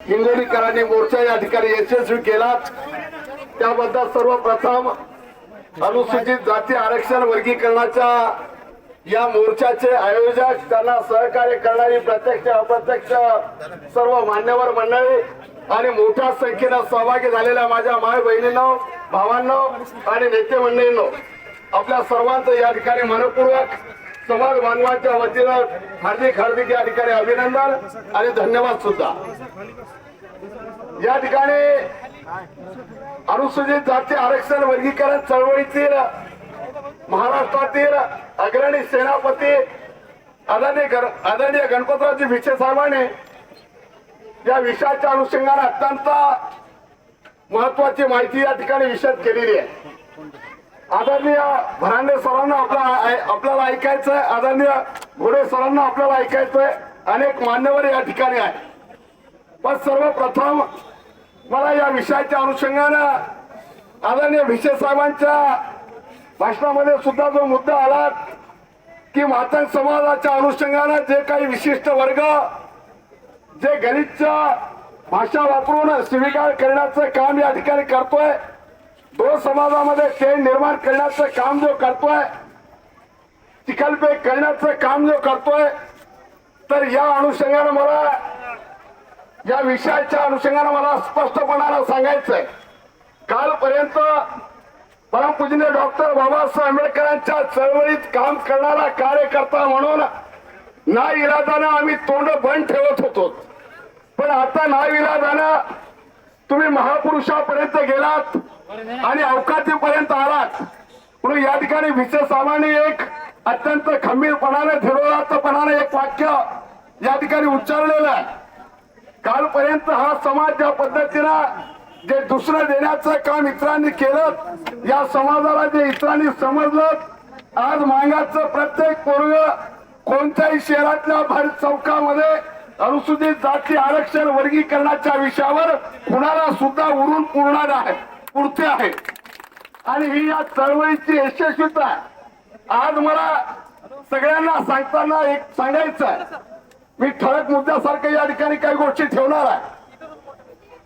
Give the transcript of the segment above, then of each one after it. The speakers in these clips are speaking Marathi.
हिंगोलीकरांनी मोर्चा या ठिकाणी यशस्वी केला, त्याबद्दल सर्वप्रथम अनुसूचित जाती आरक्षण वर्गीकरणाच्या या मोर्चाचे आयोजक, त्यांना सहकार्य करणारी प्रत्यक्ष अप्रत्यक्ष सर्व मान्यवर मंडळी आणि मोठ्या संख्येने सहभागी झालेल्या माझ्या माय बहिणींनो, भावांनो आणि नेते मंडळींनो, आपल्या सर्वांचं या ठिकाणी मनपूर्वक समाज बांधवांच्या वतीनं हार्दिक हार्दिक या ठिकाणी अभिनंदन आणि धन्यवाद सुद्धा। या ठिकाणी अनुसूचित जाती आरक्षण वर्गीकरण चळवळीतील महाराष्ट्रातील अग्रणी सेनापती आदरणीय गणपतरावजी भिसे साहेबांनी या विषयाच्या अनुषंगाने अत्यंत महत्वाची माहिती या ठिकाणी विशद केलेली आहे। आदरणीय भरांडे सरांना आपल्याला ऐकायचंय, आदरणीय घोडे सरांना आपल्याला ऐकायचंय, अनेक मान्यवर या ठिकाणी आहे। पण सर्वप्रथम मला या विषयाच्या अनुषंगाने आदरणीय भिसे साहेबांच्या भाषणामध्ये सुद्धा जो मुद्दा आला की मातंग समाजाच्या अनुषंगाने जे काही विशिष्ट वर्ग जे गलिच्छ भाषा वापरून शिवीगाळ करण्याचं काम या ठिकाणी करतोय, दोन समाजामध्ये तेढ निर्माण करण्याचं काम जो करतोय, चिखलफेक करण्याचं काम जो करतोय, तर या अनुषंगाने मला या विषयाच्या अनुषंगाने मला स्पष्टपणाने सांगायचंय, कालपर्यंत परमपूजनीय डॉक्टर बाबासाहेब आंबेडकरांच्या चळवळीत काम करणारा कार्यकर्ता म्हणून नाईलाजाने आम्ही तोंड बंद ठेवत होतो, पण आता नाईलाजाने तुम्ही महापुरुषापर्यंत गेलात आणि अवकाशीपर्यंत आलात। म्हणून या ठिकाणी भिसे साहेबांनी एक अत्यंत खंबीरपणाने धीरोदात्तपणाने एक वाक्य या ठिकाणी उच्चारलेलं आहे, कालपर्यंत हा समाज ज्या पद्धतीनं जे दुसरं देण्याचं काम इतरांनी केलं, या समाजाला जे इतरांनी समजलं, आज मागाचं प्रत्येक पोरग कोणत्याही शहरातल्या भर चौकामध्ये अनुसूचित जाती आरक्षण वर्गीकरणाच्या विषयावर कुणाला सुद्धा उरून पुरते आहे आणि ही या चळवळीची यशस्वीता आहे। आज मला सगळ्यांना सांगताना एक सांगायचं आहे, मी ठळक मुद्द्यासारखं या ठिकाणी काही गोष्टी ठेवणार आहे।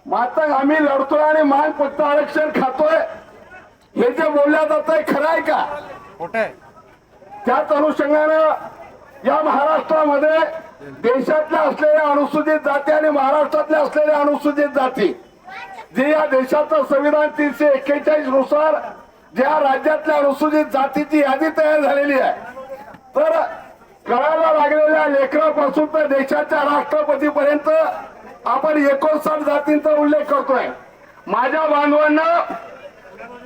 मात्र आम्ही लढतोय आणि मान फक्त आरक्षण खातोय हे जे बोलल्या जात आहे खरं आहे का? त्याच अनुषंगानं या महाराष्ट्रामध्ये देशातल्या असलेल्या अनुसूचित जाती आणि महाराष्ट्रातल्या असलेल्या अनुसूचित जाती जे या देशाचं संविधान 341 नुसार ज्या राज्यातल्या अनुसूचित जातीची यादी तयार झालेली आहे, तर कळायला लागलेल्या लेकरापासून तर देशाच्या राष्ट्रपतीपर्यंत आपण 59 जातींचा उल्लेख करतोय। माझ्या बांधवांना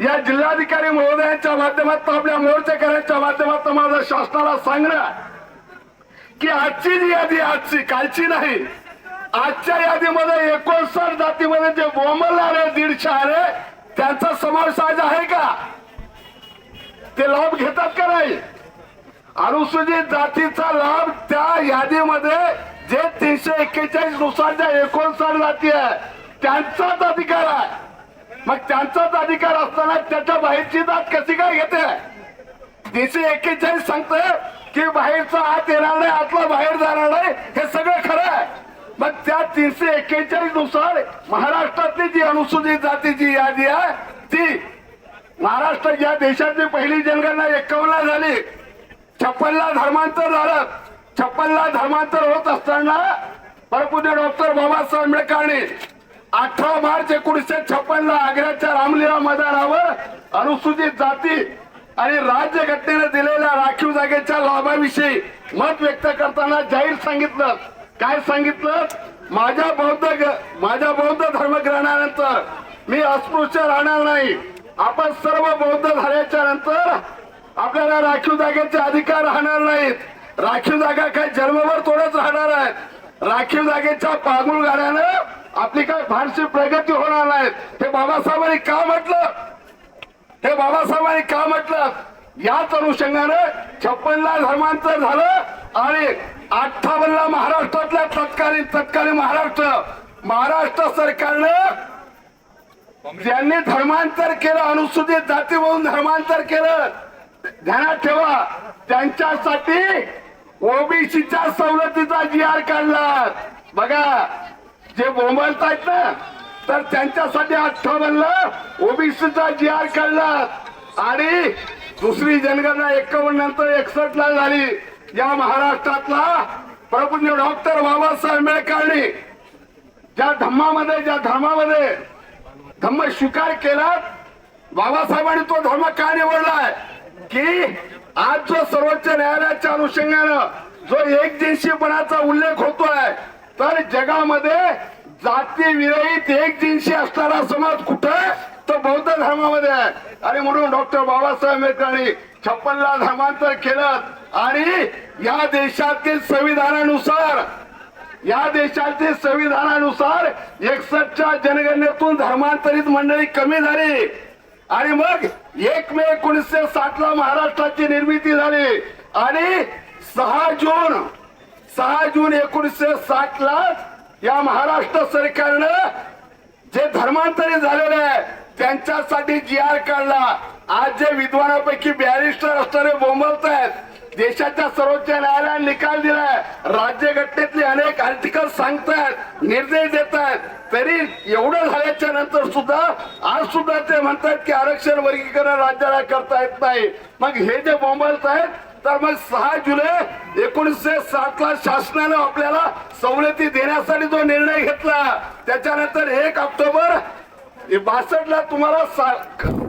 या जिल्हाधिकारी महोदयांच्या माध्यमातून आपल्या मोर्चेकऱ्यांच्या माध्यमातून माझं शासनाला सांगणं की आजची जी यादी, आजची कालची नाही, आजच्या यादीमध्ये 59 जातीमध्ये जे बोंबलणारे 150 आले त्यांचा समावेश आज आहे का? ते लाभ घेतात का नाही? अनुसूचित जातीचा लाभ त्या यादीमध्ये जे 341 नुसार ज्या 59 जाती आहे त्यांचाच अधिकार आहे। मग त्यांचाच अधिकार असताना त्याच्या बाहेरची जात कशी काय घेते? 341 सांगते की बाहेरचा आत येणार नाही, आतला बाहेर जाणार नाही, हे सगळं खरं आहे। मग त्या 341 नुसार महाराष्ट्रातली जी अनुसूचित जातीची यादी आहे ती महाराष्ट्र या देशातली पहिली जनगणना 51 झाली, 56 धर्मांतर झालं। 56 धर्मांतर होत असताना परमपूज्य डॉक्टर बाबासाहेब आंबेडकरांनी 18 मार्च 1956 आग्र्याच्या रामलीला मैदानावर अनुसूचित जाती आणि राज्यघटनेने दिलेल्या राखीव जागेच्या लाभाविषयी मत व्यक्त करताना जाहीर सांगितलं, काय सांगितलं? माझ्या बौद्ध धर्मग्रहणानंतर मी अस्पृश्य राहणार नाही, आपण सर्व बौद्ध झाल्याच्या नंतर आपल्याला राखीव जागेचे अधिकार राहणार नाहीत, राखीव जागा काय जन्मभर थोडंच राहणार आहेत, राखीव जागेच्या पागुळ गाड्यानं आपली काय फारशी प्रगती होणार नाही। हे बाबासाहेबांनी का म्हटलं? हे बाबासाहेबांनी का म्हटलं? याच अनुषंगाने 56 धर्मांतर झालं आणि 58 महाराष्ट्रातल्या तत्कालीन महाराष्ट्र सरकारनं ज्यांनी धर्मांतर केलं, अनुसूचित जाती म्हणून धर्मांतर केलं, ध्यानात ठेवा, त्यांच्यासाठी ओबीसीच्या सवलतीचा GR काढला। बघा, जे बोंबलतायत ना, तर त्यांच्यासाठी 58ला ओबीसीचा GR काढला आणि दुसरी जनगणना 51 नंतर 61ला झाली. या महाराष्ट्रातला प्रभूज्य डॉक्टर बाबासाहेब आंबेडकरांनी ज्या धर्मामध्ये धम्म स्वीकार केला, बाबासाहेबांनी तो धर्म का निवडलाय की आज जो सर्वोच्च न्यायालयाच्या अनुषंगानं जो एकजिन्सीपणाचा उल्लेख होतोय, तर जगामध्ये जाती विरहित एकजिन्सी असणारा समाज कुठे आहे? तो बौद्ध धर्मामध्ये आहे. आणि म्हणून डॉक्टर बाबासाहेब आंबेडकरांनी 56ला धर्मांतर केलं आणि या देशातील संविधानानुसार 61च्या जनगणनेतून धर्मांतरित मंडळी कमी झाली आणि मग 1 मे 1960ला महाराष्ट्राची निर्मिती झाली आणि 6 जून 1960ला या महाराष्ट्र सरकारनं जे धर्मांतरित झालेले आहे त्यांच्यासाठी GR काढला. आज जे विद्वानापैकी बॅरिस्टर असणारे बोंबलत आहेत, देशाच्या सर्वोच्च न्यायालयाने निकाल दिलाय, राज्यघटनेतले अनेक आर्टिकल सांगतायत, निर्देश देत आहेत, तरी एवढं झाल्याच्या नंतर सुद्धा आज सुद्धा ते म्हणतात की आरक्षण वर्गीकरण राज्याला करता येत नाही. मग हे जे बोंबलत आहेत, तर मग 6 जुलै 1960ला शासनानं आपल्याला सवलती देण्यासाठी जो निर्णय घेतला, त्याच्यानंतर 1 ऑक्टोबर 62ला तुम्हाला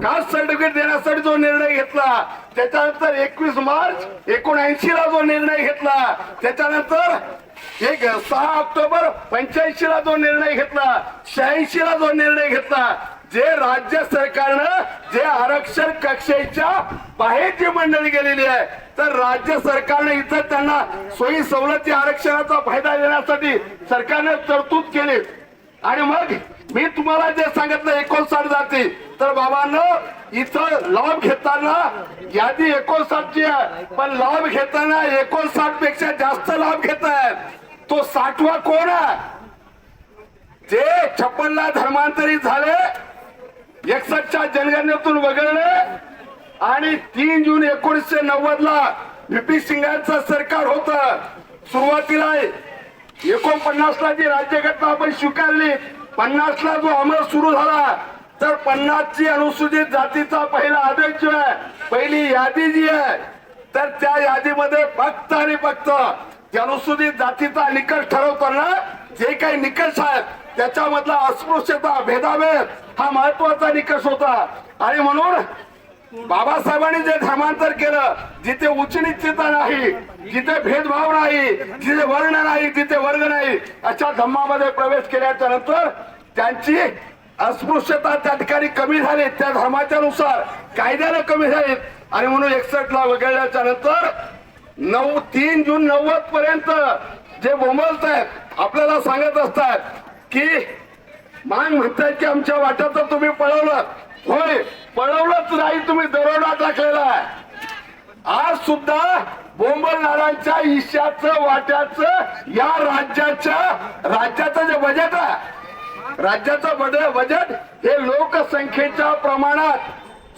कास्ट सर्टिफिकेट देण्यासाठी जो निर्णय घेतला, त्याच्यानंतर 21 मार्च 1979ला जो निर्णय घेतला, त्याच्यानंतर 6 ऑक्टोबर 85ला जो निर्णय घेतला, 86ला जो निर्णय घेतला, जे राज्य सरकारनं जे आरक्षण कक्षेच्या बाहेर जी मंडळी गेलेली आहे, तर राज्य सरकारने इथं त्यांना सोयी सवलती आरक्षणाचा फायदा देण्यासाठी सरकारने तरतूद केली. आणि मग मी तुम्हाला जे सांगितलं 59 जाती, तर बाबांनो इथं लाभ घेताना यादी 59ची आहे, पण लाभ घेताना 59 पेक्षा जास्त लाभ घेत आहेत. तो 60वा कोण आहे? जे 56ला धर्मांतरित झाले, 61च्या जनगणनेतून वगळले आणि 3 जून 1990ला VP सिंगांचं सरकार होतं. सुरुवातीला 49ला जी राज्यघटना आपण स्वीकारली, 50ला जो अंमल सुरू झाला, तर 50ची अनुसूचित जातीचा पहिला आदेश जो आहे, पहिली यादी जी आहे, तर त्या यादीमध्ये फक्त आणि फक्त अनुसूचित जातीचा निकष ठरवताना जे काही निकष आहेत त्याच्यामधला अस्पृश्यता, भेदाभेद हा महत्वाचा निकष होता. आणि म्हणून बाबासाहेबांनी जे धर्मांतर केलं, जिथे उच्च निश्चिता नाही, जिथे भेदभाव नाही, जिथे वर्ण नाही, जिथे वर्ग नाही, अशा धर्मामध्ये प्रवेश केल्याच्या नंतर त्यांची अस्पृश्यता त्या ठिकाणी कमी झाली, त्या धर्माच्या नुसार कायद्याने कमी झाली. आणि म्हणून 61ला वगळल्याच्या नंतर 3 जून 90 पर्यंत जे बोंबलत आहेत आपल्याला सांगत असतात की मान म्हणतायत की आमच्या वाट्याचं तुम्ही पळवलं. होय, पळवलंच नाही, तुम्ही दरोडा टाकलेला आहे. आज सुद्धा बोंबलणाऱ्यांच्या ईशाचं वाट्याचं या राज्याचं जे बजेट आहे, राज्याचं बजेट हे लोकसंख्येच्या प्रमाणात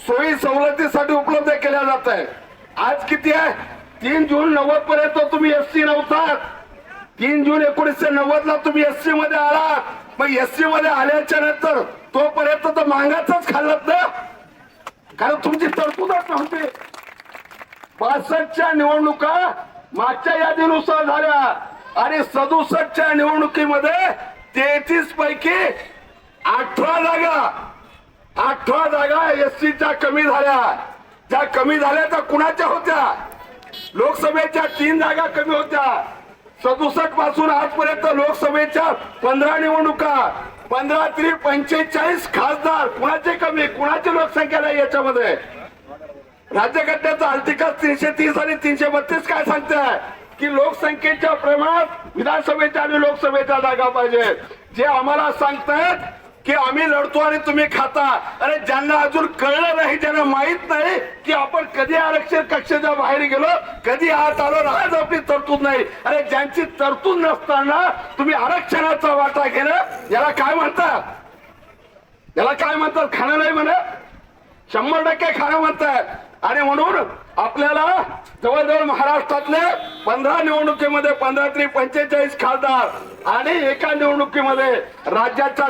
सोयी सवलतीसाठी उपलब्ध केल्या जात आहे. आज किती आहे? 3 जून 90 पर्यंत तुम्ही SC नव्हतात. 3 जून 1990ला तुम्ही SC मध्ये आलात. मग SC मध्ये आल्याच्या नंतर तोपर्यंत तर मागाचंच खाल्लत ना, कारण तुमची तरतूदच नव्हती. 65च्या निवडणुका मागच्या यादीनुसार झाल्या आणि 67च्या निवडणुकीमध्ये 33 पैकी 18 जागा SCच्या कमी झाल्या. ज्या कमी झाल्या त्या कुणाच्या होत्या? लोकसभेच्या 3 जागा कमी होत्या. 67 पासून आजपर्यंत लोकसभेच्या 15 निवडणुका, 15 3 45 खासदार, कुणाचे कमी, कुणाची लोकसंख्या नाही याच्यामध्ये. राज्यघटनेचा आर्टिकल 330 आणि 332 काय सांगताय की लोकसंख्येच्या प्रमाणात विधानसभेच्या आणि लोकसभेच्या जागा पाहिजे. जे आम्हाला सांगतायत की आम्ही लढतो आणि तुम्ही खाता, अरे ज्यांना अजून कळलं नाही, ज्यांना माहित नाही की आपण कधी आरक्षण कक्षेच्या बाहेर गेलो, कधी आत आलो, आज आपली तरतूद नाही. अरे ज्यांची तरतूद नसताना तुम्ही आरक्षणाचा वाटा घेणं, याला काय म्हणतात? याला काय म्हणतात? खाणं नाही म्हणत, 100% खाणं म्हणतात. आणि म्हणून आपल्याला जवळजवळ महाराष्ट्रातले 15 निवडणुकीमध्ये 15 तरी 45 खासदार आणि एका निवडणुकीमध्ये राज्याच्या